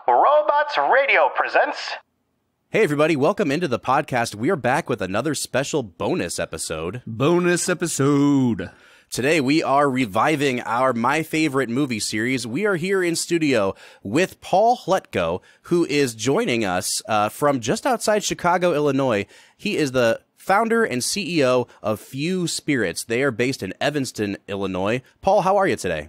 Robots Radio presents... Hey everybody, welcome into the podcast. We are back with another special bonus episode. Today we are reviving our My Favorite Movie series. We are here in studio with Paul Hletko, who is joining us from just outside Chicago, Illinois. He is the founder and CEO of Few Spirits. They are based in Evanston, Illinois. Paul, how are you today?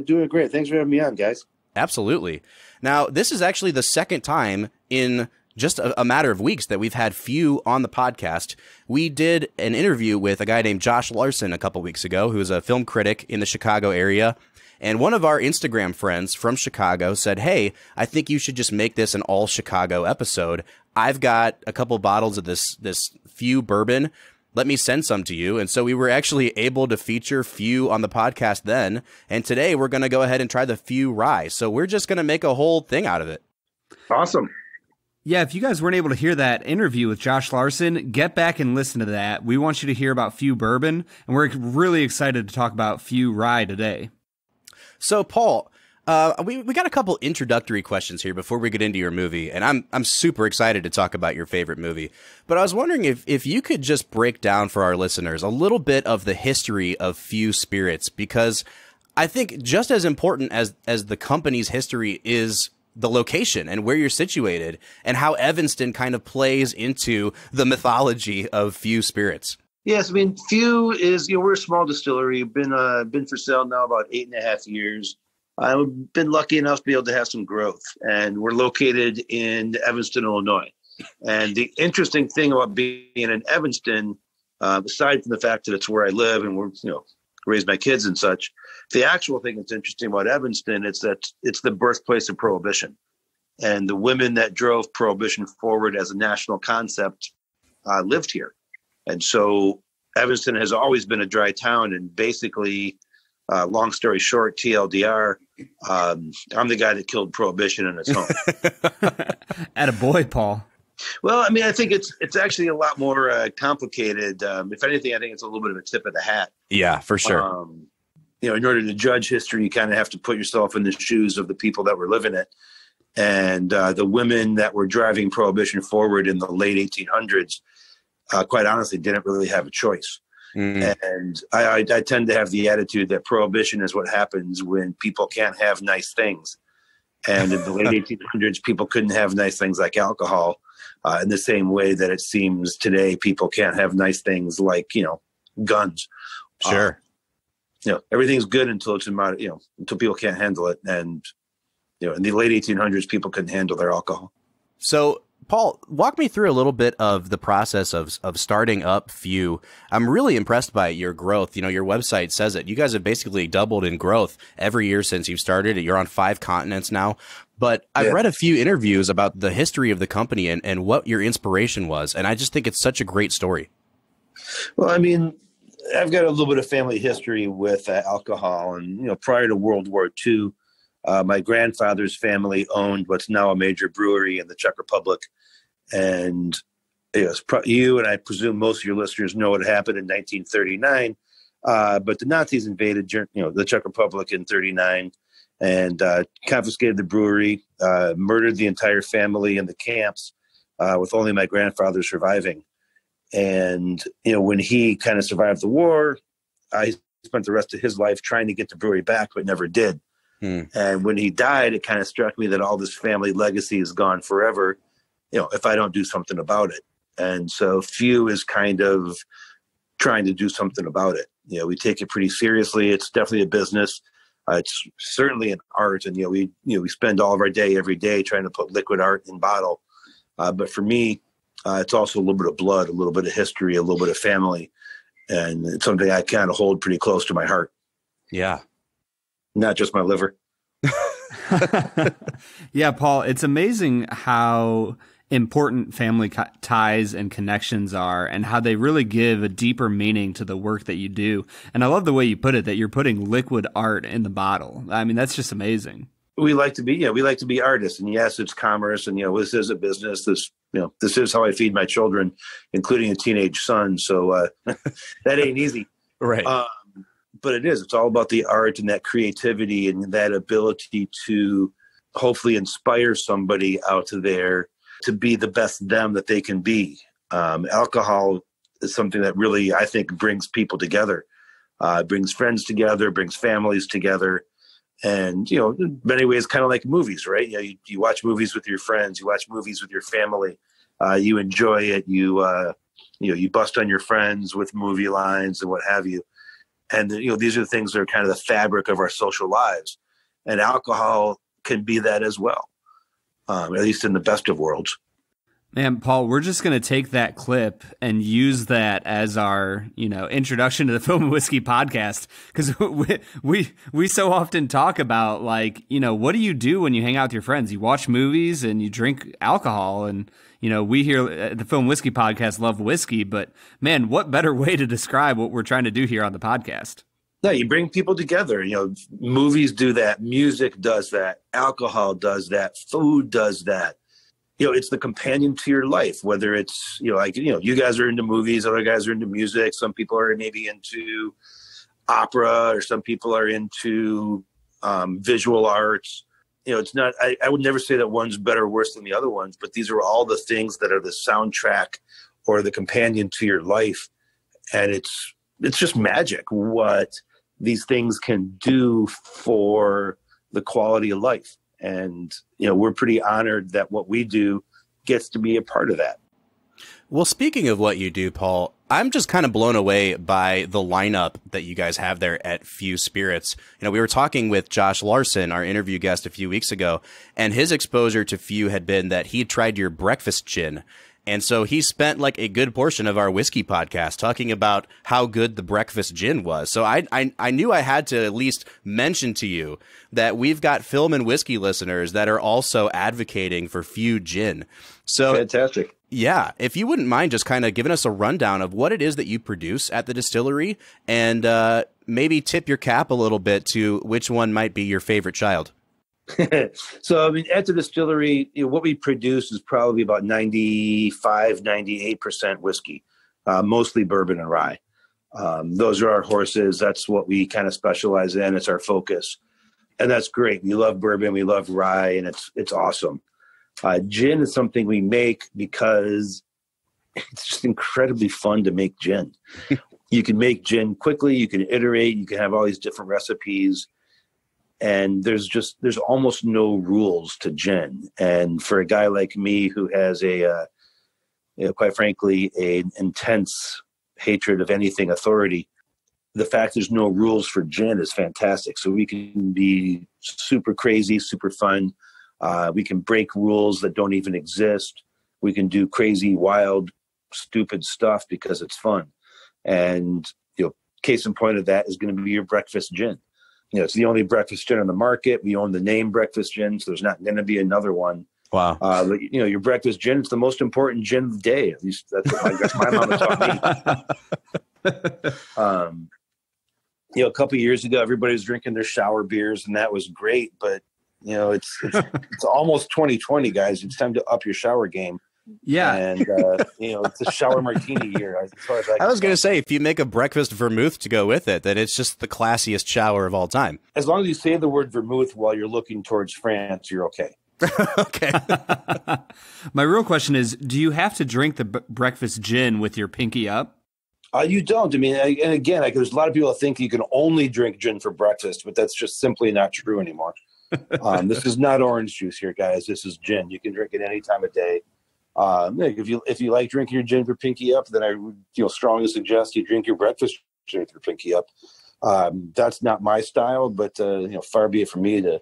Doing great. Thanks for having me on, guys. Absolutely. Now, this is actually the second time in just a matter of weeks that we've had Few on the podcast. We did an interview with a guy named Josh Larson a couple weeks ago, who is a film critic in the Chicago area. And one of our Instagram friends from Chicago said, hey, I think you should just make this an all Chicago episode. I've got a couple bottles of this Few bourbon. Let me send some to you. And so we were actually able to feature Few on the podcast then. And today we're going to go ahead and try the Few Rye. So we're just going to make a whole thing out of it. Awesome. Yeah, if you guys weren't able to hear that interview with Josh Larson, get back and listen to that. We want you to hear about Few Bourbon, and we're really excited to talk about Few Rye today. So, Paul, we got a couple introductory questions here before we get into your movie, and I'm super excited to talk about your favorite movie. But I was wondering if you could just break down for our listeners a little bit of the history of Few Spirits, because I think just as important as the company's history is the location and where you're situated and how Evanston kind of plays into the mythology of Few Spirits. Yes, I mean, Few is, we're a small distillery. Been for sale now about 8.5 years. I've been lucky enough to be able to have some growth, and we're located in Evanston, Illinois. And the interesting thing about being in Evanston, aside from the fact that it's where I live and we're, raise my kids and such, the actual thing that's interesting about Evanston is that it's the birthplace of Prohibition. And the women that drove Prohibition forward as a national concept lived here. And so Evanston has always been a dry town. And basically, long story short, TLDR, I'm the guy that killed Prohibition in its home. Attaboy, Paul. Well, I mean, I think it's actually a lot more complicated. If anything, I think it's a little bit of a tip of the hat. Yeah, for sure. In order to judge history, you kind of have to put yourself in the shoes of the people that were living it. And the women that were driving Prohibition forward in the late 1800s, quite honestly, didn't really have a choice. And I tend to have the attitude that Prohibition is what happens when people can't have nice things. And in the late 1800s, people couldn't have nice things like alcohol. In the same way that it seems today, people can't have nice things like, guns. Sure. Everything's good until it's until people can't handle it. And, in the late 1800s, people couldn't handle their alcohol. So, Paul, walk me through a little bit of the process of starting up Few. I'm really impressed by your growth. Your website says it. You guys have basically doubled in growth every year since you've started. You're on 5 continents now. But I've read a few interviews about the history of the company and what your inspiration was. And I just think it's such a great story. Well, I mean, I've got a little bit of family history with alcohol. And, prior to World War II, my grandfather's family owned what's now a major brewery in the Czech Republic. And you and I presume most of your listeners know what happened in 1939. But the Nazis invaded, the Czech Republic in 1939. And confiscated the brewery, murdered the entire family in the camps, with only my grandfather surviving. And, when he kind of survived the war, I spent the rest of his life trying to get the brewery back, but never did. And when he died, it kind of struck me that all this family legacy is gone forever, if I don't do something about it. And so Few is kind of trying to do something about it. We take it pretty seriously. It's definitely a business. It's certainly an art, and we spend all of our day every day trying to put liquid art in bottle. But for me, it's also a little bit of blood, a little bit of history, a little bit of family, and it's something I kind of hold pretty close to my heart. Yeah, not just my liver. Yeah, Paul, it's amazing how important family ties and connections are and how they really give a deeper meaning to the work that you do. And I love the way you put it, that you're putting liquid art in the bottle. I mean, that's just amazing. We like to be artists, and yes, it's commerce, and this is a business. This is how I feed my children, including a teenage son. So that ain't easy. Right. But it is. It's all about the art and that creativity and that ability to hopefully inspire somebody out there to be the best them that they can be. Alcohol is something that really, I think, brings people together, brings friends together, brings families together. And, in many ways, kind of like movies, right? You watch movies with your friends, you watch movies with your family, you enjoy it. You bust on your friends with movie lines and what have you. And, these are the things that are kind of the fabric of our social lives. And alcohol can be that as well, at least in the best of worlds. Man, Paul, we're just going to take that clip and use that as our, introduction to the Film and Whiskey podcast. Because we so often talk about, what do you do when you hang out with your friends? You watch movies and you drink alcohol. And, we here at the Film and Whiskey podcast love whiskey. But, man, what better way to describe what we're trying to do here on the podcast? No, you bring people together. Movies do that. Music does that. Alcohol does that. Food does that. It's the companion to your life, whether it's, you guys are into movies, other guys are into music. Some people are maybe into opera, or some people are into visual arts. It's not, I would never say that one's better or worse than the other ones, but these are all the things that are the soundtrack or the companion to your life. And it's just magic what these things can do for the quality of life. And, we're pretty honored that what we do gets to be a part of that. Well, speaking of what you do, Paul, I'm just kind of blown away by the lineup that you guys have there at Few Spirits. We were talking with Josh Larson, our interview guest a few weeks ago, and his exposure to Few had been that he tried your breakfast gin. And so he spent like a good portion of our whiskey podcast talking about how good the breakfast gin was. So I knew I had to at least mention to you that we've got Film and Whiskey listeners that are also advocating for Few gin. So fantastic. Yeah. If you wouldn't mind just kind of giving us a rundown of what it is that you produce at the distillery, and maybe tip your cap a little bit to which one might be your favorite child. So, at the distillery, what we produce is probably about 95, 98% whiskey, mostly bourbon and rye. Those are our horses. That's what we kind of specialize in. It's our focus. And that's great. We love bourbon. We love rye, and it's awesome. Gin is something we make because it's just incredibly fun to make gin. You can make gin quickly. You can iterate. You can have all these different recipes. And there's almost no rules to gin. And for a guy like me who has quite frankly, an intense hatred of anything authority, the fact there's no rules for gin is fantastic. So we can be super crazy, super fun. We can break rules that don't even exist. We can do crazy, wild, stupid stuff because it's fun. And, case in point of that is going to be your breakfast gin. It's the only breakfast gin on the market. We own the name breakfast gin, so there's not going to be another one. Wow. But, your breakfast gin, it's the most important gin of the day. At least that's what my mama taught me. A couple of years ago, everybody was drinking their shower beers, and that was great. But, it's almost 2020, guys. It's time to up your shower game. Yeah. And, it's a shower martini year. As far as I was going to say, if you make a breakfast vermouth to go with it, then it's just the classiest shower of all time. As long as you say the word vermouth while you're looking towards France, you're okay. Okay. My real question is, do you have to drink the breakfast gin with your pinky up? You don't. And again, there's a lot of people that think you can only drink gin for breakfast, but that's just simply not true anymore. This is not orange juice here, guys. This is gin. You can drink it any time of day. If you like drinking your gin for pinky up, then I would strongly suggest you drink your breakfast gin for pinky up. That's not my style, but far be it from me to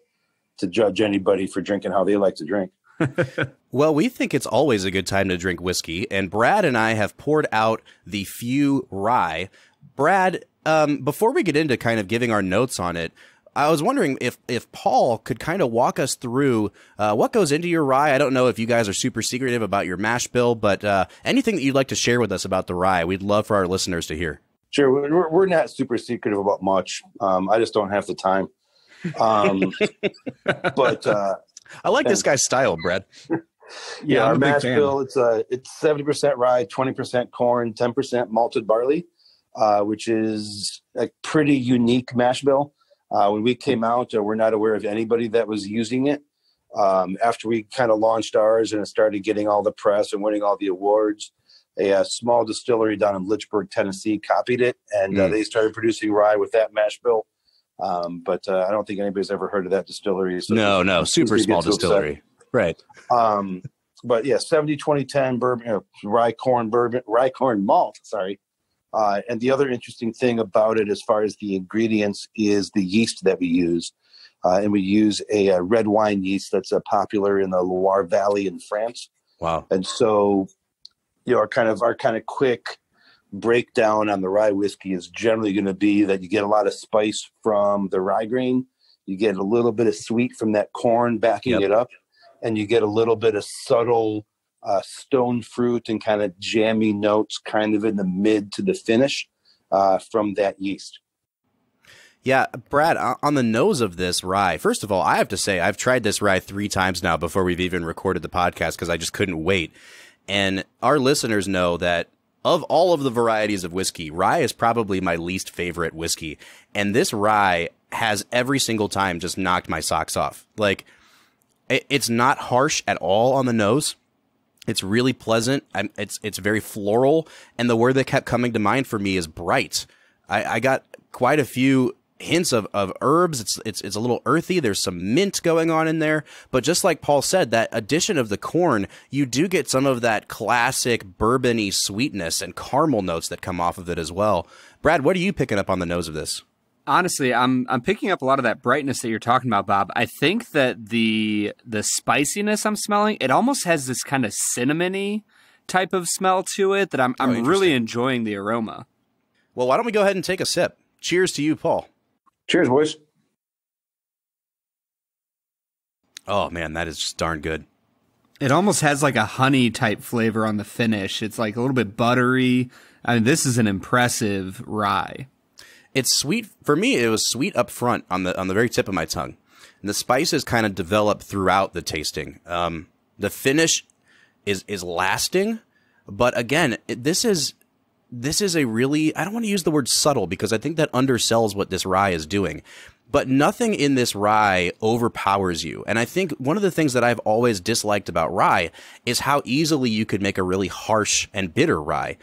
judge anybody for drinking how they like to drink. Well, we think it's always a good time to drink whiskey, and Brad and I have poured out the Few Rye. Brad, before we get into kind of giving our notes on it, I was wondering if Paul could kind of walk us through what goes into your rye. I don't know if you guys are super secretive about your mash bill, but anything that you'd like to share with us about the rye, we'd love for our listeners to hear. Sure. We're not super secretive about much. I just don't have the time. But I like this guy's style, Brad. Yeah, our mash bill, it's 70% rye, 20% corn, 10% malted barley, which is a pretty unique mash bill. When we came out, we're not aware of anybody that was using it. After we kind of launched ours and it started getting all the press and winning all the awards, a small distillery down in Lynchburg, Tennessee copied it, and they started producing rye with that mash bill. But I don't think anybody's ever heard of that distillery. So no, super small distillery. Right. But yeah, 70-20-10 bourbon, rye corn malt. Sorry. And the other interesting thing about it, as far as the ingredients, is the yeast that we use. And we use a red wine yeast that's popular in the Loire Valley in France. Wow. And so, our kind of quick breakdown on the rye whiskey is generally going to be that you get a lot of spice from the rye grain. You get a little bit of sweet from that corn backing it up. And you get a little bit of subtle stone fruit and kind of jammy notes kind of in the mid to the finish from that yeast. Yeah, Brad, on the nose of this rye, first of all, I have to say I've tried this rye 3 times now before we've even recorded the podcast because I just couldn't wait. And our listeners know that of all of the varieties of whiskey, rye is probably my least favorite whiskey. And this rye has every single time just knocked my socks off. Like, it's not harsh at all on the nose. It's really pleasant. It's very floral. And the word that kept coming to mind for me is bright. I got quite a few hints of herbs. It's a little earthy. There's some mint going on in there. But just like Paul said, that addition of the corn, you do get some of that classic bourbon-y sweetness and caramel notes that come off of it as well. Brad, what are you picking up on the nose of this? Honestly, I'm picking up a lot of that brightness that you're talking about, Bob. I think that the spiciness I'm smelling, it almost has this kind of cinnamony type of smell to it that I'm really enjoying the aroma. Well, why don't we go ahead and take a sip? Cheers to you, Paul. Cheers, boys. Oh, man, that is just darn good. It almost has like a honey type flavor on the finish. It's like a little bit buttery. I mean, this is an impressive rye. It's sweet. For me, it was sweet up front on the very tip of my tongue. And the spices kind of develop throughout the tasting. The finish is lasting, but again, this is a really, I don't want to use the word subtle because I think that undersells what this rye is doing. But nothing in this rye overpowers you. And I think one of the things that I've always disliked about rye is how easily you could make a really harsh and bitter rye.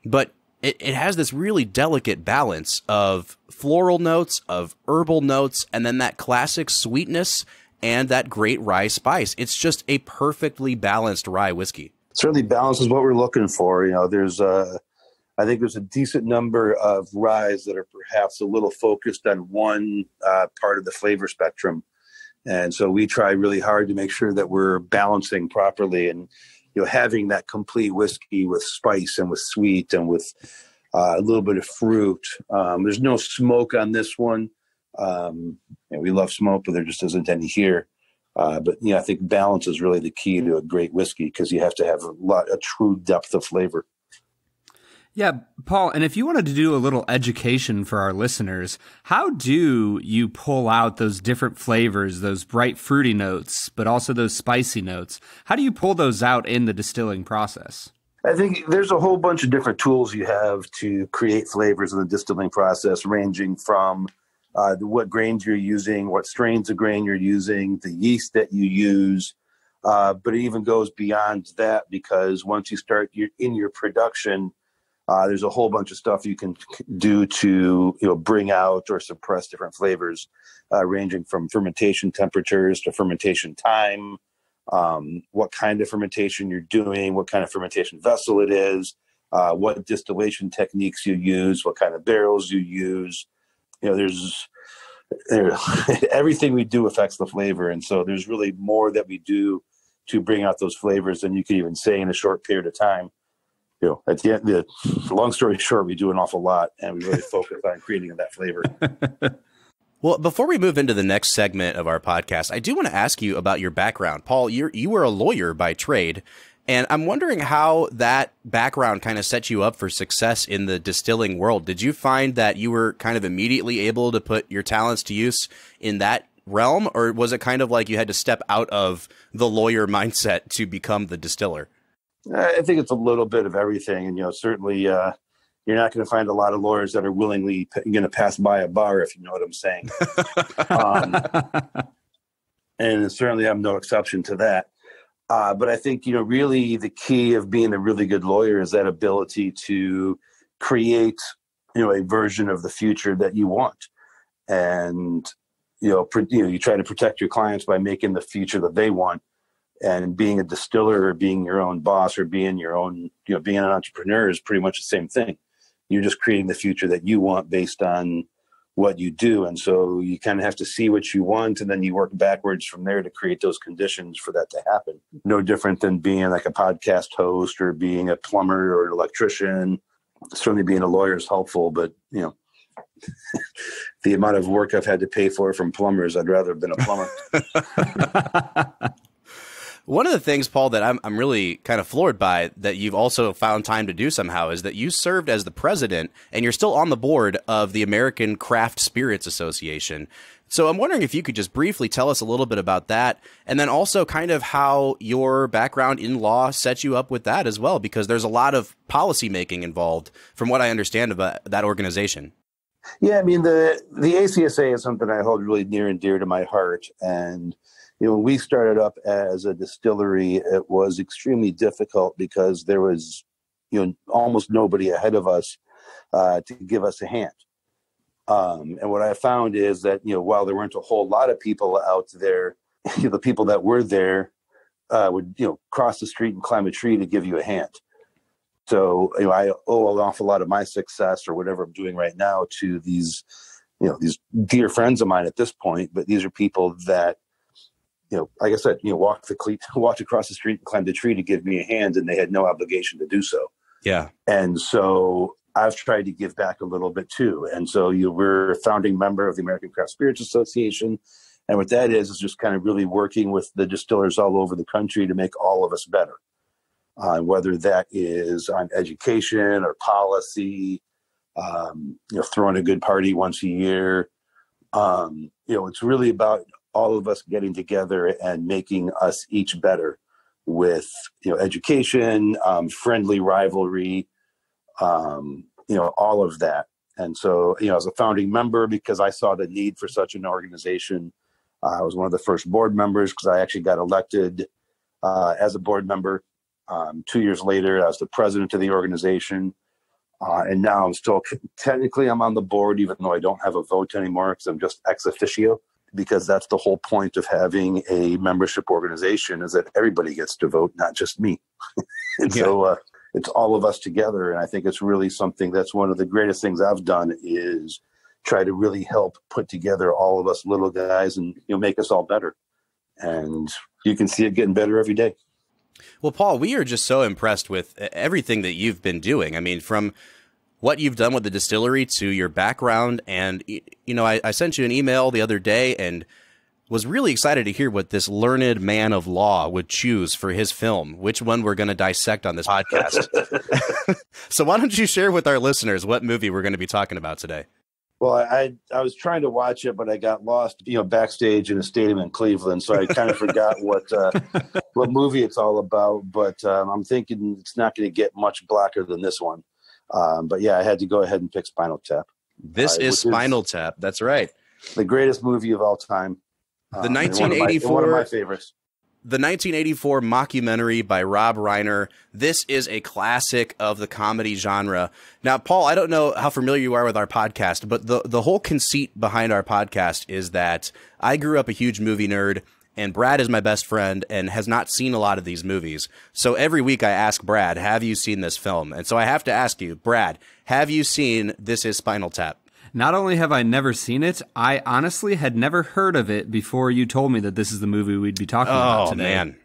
But it has this really delicate balance of floral notes, of herbal notes, and then that classic sweetness and that great rye spice. It's just a perfectly balanced rye whiskey. Certainly balance is what we're looking for. I think there's a decent number of ryes that are perhaps a little focused on one part of the flavor spectrum. And so we try really hard to make sure that we're balancing properly and, having that complete whiskey with spice and with sweet and with a little bit of fruit. There's no smoke on this one. We love smoke, but there just isn't any here. But I think balance is really the key to a great whiskey because you have to have a true depth of flavor. Yeah, Paul, and if you wanted to do a little education for our listeners, how do you pull out those different flavors, those bright fruity notes, but also those spicy notes? How do you pull those out in the distilling process? I think there's a whole bunch of different tools you have to create flavors in the distilling process, ranging from what grains you're using, what strains of grain you're using, the yeast that you use. But it even goes beyond that because once you start in your production, there's a whole bunch of stuff you can do to, bring out or suppress different flavors, ranging from fermentation temperatures to fermentation time, what kind of fermentation you're doing, what kind of fermentation vessel it is, what distillation techniques you use, what kind of barrels you use. There's everything we do affects the flavor. And so there's really more that we do to bring out those flavors than you could even say in a short period of time. At the end, long story short, we do an awful lot, and we really focus on creating that flavor. Well, before we move into the next segment of our podcast, I do want to ask you about your background. Paul, you were a lawyer by trade, and I'm wondering how that background kind of set you up for success in the distilling world. Did you find that you were kind of immediately able to put your talents to use in that realm, or was it kind of like you had to step out of the lawyer mindset to become the distiller? I think it's a little bit of everything. And, certainly you're not going to find a lot of lawyers that are willingly going to pass by a bar, if you know what I'm saying. and certainly I'm no exception to that. But I think, really the key of being a really good lawyer is that ability to create, a version of the future that you want. And, you try to protect your clients by making the future that they want. And being a distiller or being your own boss or being your own, being an entrepreneur is pretty much the same thing. You're just creating the future that you want based on what you do. And so you kind of have to see what you want, and then you work backwards from there to create those conditions for that to happen. No different than being like a podcast host or being a plumber or an electrician. Certainly being a lawyer is helpful, but the amount of work I've had to pay for from plumbers, I'd rather have been a plumber. One of the things, Paul, that I'm really kind of floored by that you've also found time to do somehow is that you served as the president and you're still on the board of the American Craft Spirits Association. So I'm wondering if you could just briefly tell us a little bit about that, and then also kind of how your background in law set you up with that as well, because there's a lot of policy making involved from what I understand about that organization. Yeah, I mean, the ACSA is something I hold really near and dear to my heart. And when we started up as a distillery, it was extremely difficult because there was, almost nobody ahead of us to give us a hand. And what I found is that, while there weren't a whole lot of people out there, the people that were there would, cross the street and climb a tree to give you a hand. So, I owe an awful lot of my success or whatever I'm doing right now to these, these dear friends of mine at this point. But these are people that, like I said, walked across the street and climbed the tree to give me a hand, and they had no obligation to do so. Yeah. And so I've tried to give back a little bit too. And so we're a founding member of the American Craft Spirits Association. And what that is just kind of really working with the distillers all over the country to make all of us better. Whether that is on education or policy, throwing a good party once a year. It's really about all of us getting together and making us each better with, education, friendly rivalry, all of that. And so, as a founding member, because I saw the need for such an organization, I was one of the first board members because I actually got elected as a board member. 2 years later, I was the president of the organization. And now I'm still, technically I'm on the board, even though I don't have a vote anymore because I'm just ex officio, because that's the whole point of having a membership organization is that everybody gets to vote, not just me. And so it's all of us together. And I think it's really something that's one of the greatest things I've done is try to really help put together all of us little guys and make us all better. And you can see it getting better every day. Well, Paul, we are just so impressed with everything that you've been doing. I mean, from what you've done with the distillery to your background. And, I sent you an email the other day and was really excited to hear what this learned man of law would choose for his film, which one we're going to dissect on this podcast. So why don't you share with our listeners what movie we're going to be talking about today? Well, I was trying to watch it, but I got lost, backstage in a stadium in Cleveland. So I kind of forgot what movie it's all about. But I'm thinking it's not going to get much blacker than this one. But yeah, I had to go ahead and pick Spinal Tap. This is Spinal Tap. That's right. The greatest movie of all time. The 1984, one of my favorites. The 1984 mockumentary by Rob Reiner. This is a classic of the comedy genre. Now, Paul, I don't know how familiar you are with our podcast, but the whole conceit behind our podcast is that I grew up a huge movie nerd, and Brad is my best friend and has not seen a lot of these movies. So every week I ask Brad, have you seen this film? And so I have to ask you, Brad, have you seen This is Spinal Tap? Not only have I never seen it, I honestly had never heard of it before you told me that this is the movie we'd be talking about today. Oh, man.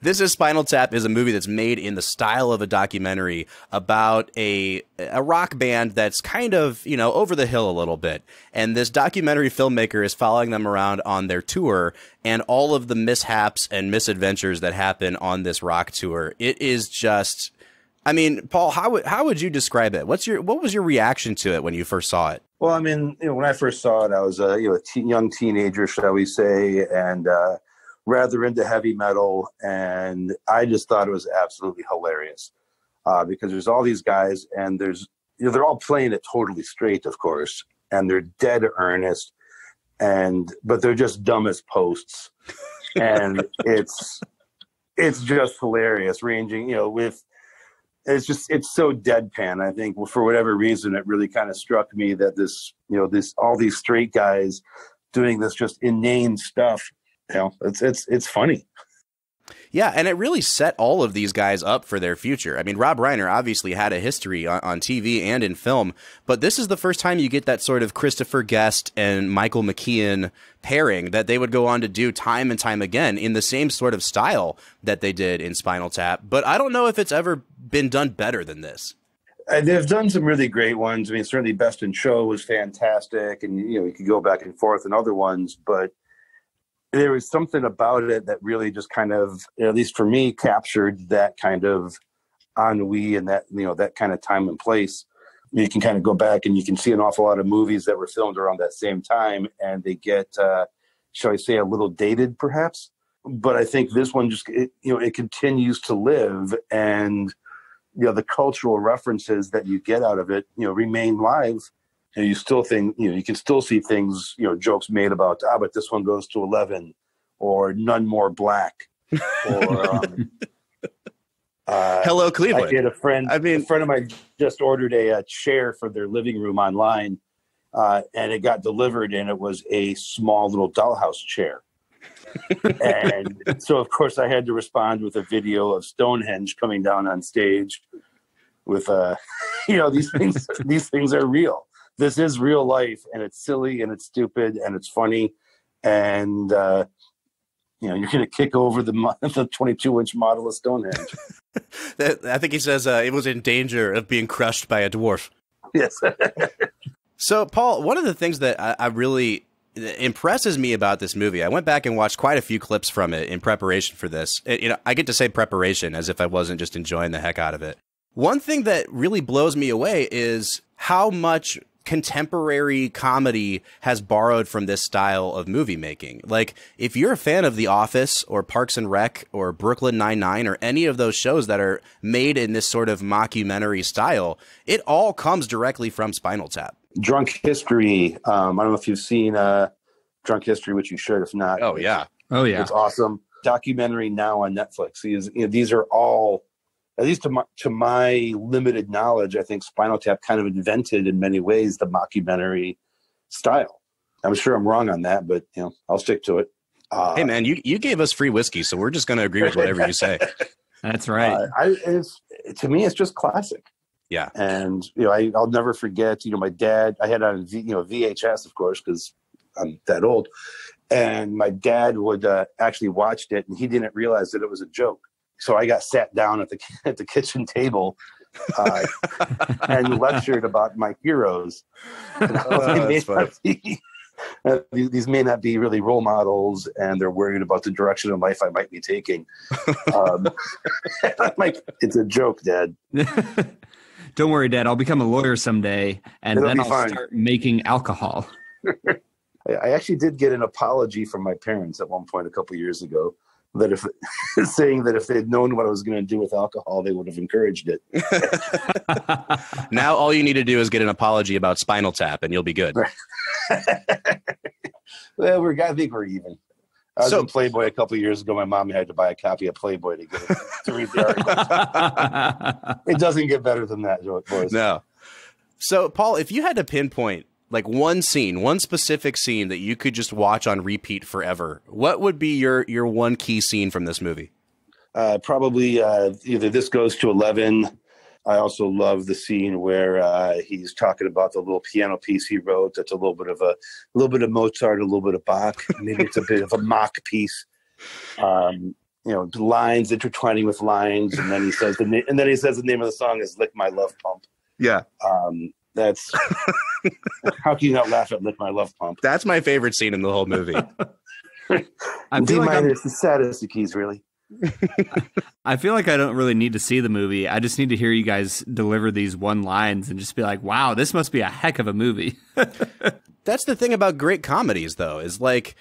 This is Spinal Tap is a movie that's made in the style of a documentary about a rock band that's kind of, over the hill a little bit. And this documentary filmmaker is following them around on their tour and all of the mishaps and misadventures that happen on this rock tour. It is just, I mean, Paul, how would you describe it? What was your reaction to it when you first saw it? Well, I mean, when I first saw it, I was a young teenager, shall we say, and rather into heavy metal, and I just thought it was absolutely hilarious because there's all these guys, and they're all playing it totally straight, of course, and they're dead earnest, but they're just dumb as posts. And it's just hilarious, ranging, with it's so deadpan. I think for whatever reason, it really kind of struck me that all these straight guys doing this just inane stuff. It's funny. Yeah, and it really set all of these guys up for their future. I mean, Rob Reiner obviously had a history on TV and in film, but this is the first time you get that sort of Christopher Guest and Michael McKean pairing that they would go on to do time and time again in the same sort of style that they did in Spinal Tap. But I don't know if it's ever been done better than this. They've done some really great ones. I mean, certainly Best in Show was fantastic, and you could go back and forth in other ones, but there was something about it that really just kind of, at least for me, captured that kind of ennui and that, that kind of time and place. You can kind of go back and you can see an awful lot of movies that were filmed around that same time, and they get, shall I say, a little dated perhaps. But I think this one just, it continues to live, and, the cultural references that you get out of it, remain live. And you still think, you can still see things, jokes made about, but this one goes to 11, or none more black, or Hello, Cleveland. I had a friend of mine just ordered a chair for their living room online, and it got delivered, and it was a small little dollhouse chair. And so, of course, I had to respond with a video of Stonehenge coming down on stage with, these things are real. This is real life, and it's silly, and it's stupid, and it's funny, and you're going to kick over the 22-inch model of Stonehenge. I think he says it was in danger of being crushed by a dwarf. Yes. So, Paul, one of the things that I really impresses me about this movie, I went back and watched quite a few clips from it in preparation for this. I get to say preparation as if I wasn't just enjoying the heck out of it. One thing that really blows me away is how much contemporary comedy has borrowed from this style of movie making. Like, if you're a fan of The Office or Parks and Rec or Brooklyn Nine-Nine or any of those shows that are made in this sort of mockumentary style, it all comes directly from Spinal Tap. Drunk History. I don't know if you've seen Drunk History, which you should. If not, oh yeah, it's awesome. Documentary now on Netflix. These are all, at least to my limited knowledge, I think Spinal Tap kind of invented in many ways the mockumentary style. I'm sure I'm wrong on that, but I'll stick to it. Hey man, you gave us free whiskey, so we're just going to agree with whatever you say. That's right. To me, it's just classic. Yeah. And, I'll never forget, my dad, I had on, VHS, of course, because I'm that old. And my dad would actually watched it, and he didn't realize that it was a joke. So I got sat down at the kitchen table and lectured about my heroes. These may not be really role models, and they're worried about the direction in life I might be taking. I'm like, it's a joke, Dad. Don't worry, Dad. I'll become a lawyer someday, and then I'll start making alcohol. I actually did get an apology from my parents at one point a couple years ago, that saying that if they'd known what I was going to do with alcohol, they would have encouraged it. Now all you need to do is get an apology about Spinal Tap, and you'll be good. Well, I think we're even. I was in Playboy a couple of years ago. My mom had to buy a copy of Playboy to read the article. It doesn't get better than that, boys. No. So, Paul, if you had to pinpoint like one specific scene that you could just watch on repeat forever, what would be your one key scene from this movie? Probably either This Goes to 11. I also love the scene where he's talking about the little piano piece he wrote. That's a little bit of Mozart, a little bit of Bach. Maybe it's a bit of a mock piece. Lines intertwining with lines, and then he says the name of the song is "Lick My Love Pump." Yeah, that's how can you not laugh at "Lick My Love Pump"? That's my favorite scene in the whole movie. D minor is the saddest of keys, really. I feel like I don't really need to see the movie. I just need to hear you guys deliver these one lines and just be like, wow, this must be a heck of a movie. That's the thing about great comedies, though, is like,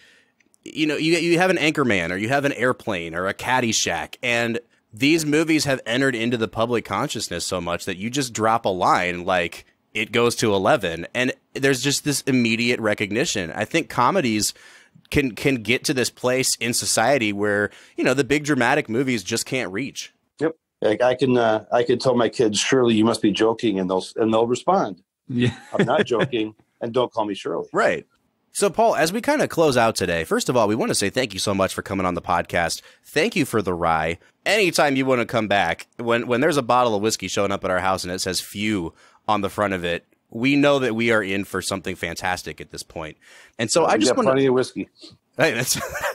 you have an Anchorman, or you have an Airplane, or a Caddyshack, and these movies have entered into the public consciousness so much that you just drop a line like It Goes to 11, and there's just this immediate recognition. I think comedies can get to this place in society where, the big dramatic movies just can't reach. Yep. Like I can tell my kids, Shirley, you must be joking, and they'll respond. Yeah. I'm not joking, and don't call me Shirley. Right. So, Paul, as we kind of close out today, first of all, we want to say thank you so much for coming on the podcast. Thank you for the rye. Anytime you want to come back, when there's a bottle of whiskey showing up at our house and it says "few" on the front of it, we know that we are in for something fantastic at this point. And so I just want plenty of whiskey. Hey,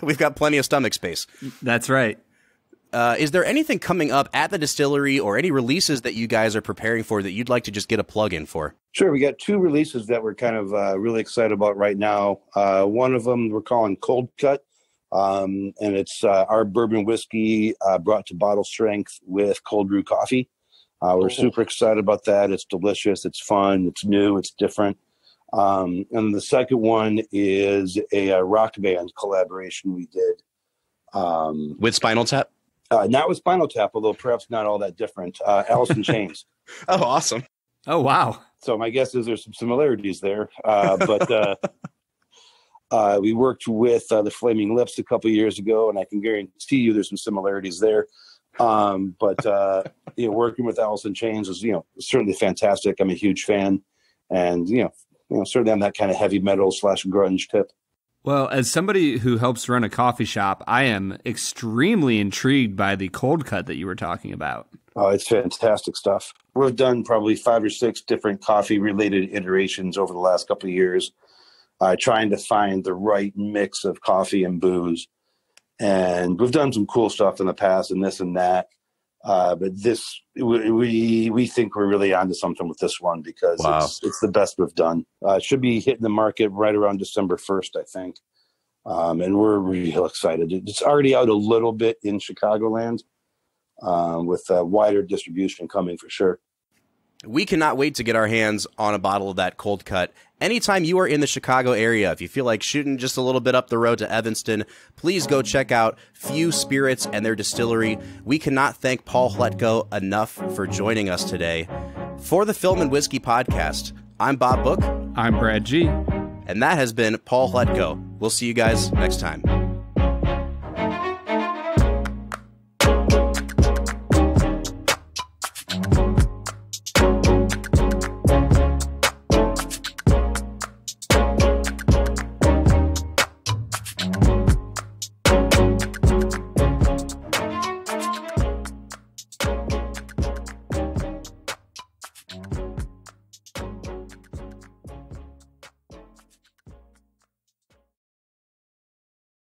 we've got plenty of stomach space. That's right. Is there anything coming up at the distillery or any releases that you guys are preparing for that you'd like to just get a plug in for? Sure. We got 2 releases that we're kind of really excited about right now. One of them we're calling Cold Cut, and it's our bourbon whiskey brought to bottle strength with cold brew coffee. We're super excited about that. It's delicious. It's fun. It's new. It's different. And the second one is a rock band collaboration we did. With Spinal Tap? Not with Spinal Tap, although perhaps not all that different. Alice in Chains. Oh, awesome. Oh, wow. So my guess is there's some similarities there. But we worked with the Flaming Lips a couple of years ago, and I can guarantee you there's some similarities there. But working with Alice in Chains is, certainly fantastic. I'm a huge fan. And, certainly on that kind of heavy metal / grunge tip. Well, as somebody who helps run a coffee shop, I am extremely intrigued by the cold cut that you were talking about. Oh, it's fantastic stuff. We've done probably 5 or 6 different coffee-related iterations over the last couple of years, trying to find the right mix of coffee and booze. And we've done some cool stuff in the past and this and that. But this, we think we're really onto something with this one because it's the best we've done. It should be hitting the market right around December 1st, I think. And we're real excited. It's already out a little bit in Chicagoland, with wider distribution coming for sure. We cannot wait to get our hands on a bottle of that cold cut. Anytime you are in the Chicago area, if you feel like shooting just a little bit up the road to Evanston, please go check out Few Spirits and their distillery. We cannot thank Paul Hletko enough for joining us today. For the Film and Whiskey Podcast, I'm Bob Book. I'm Brad G. And that has been Paul Hletko. We'll see you guys next time.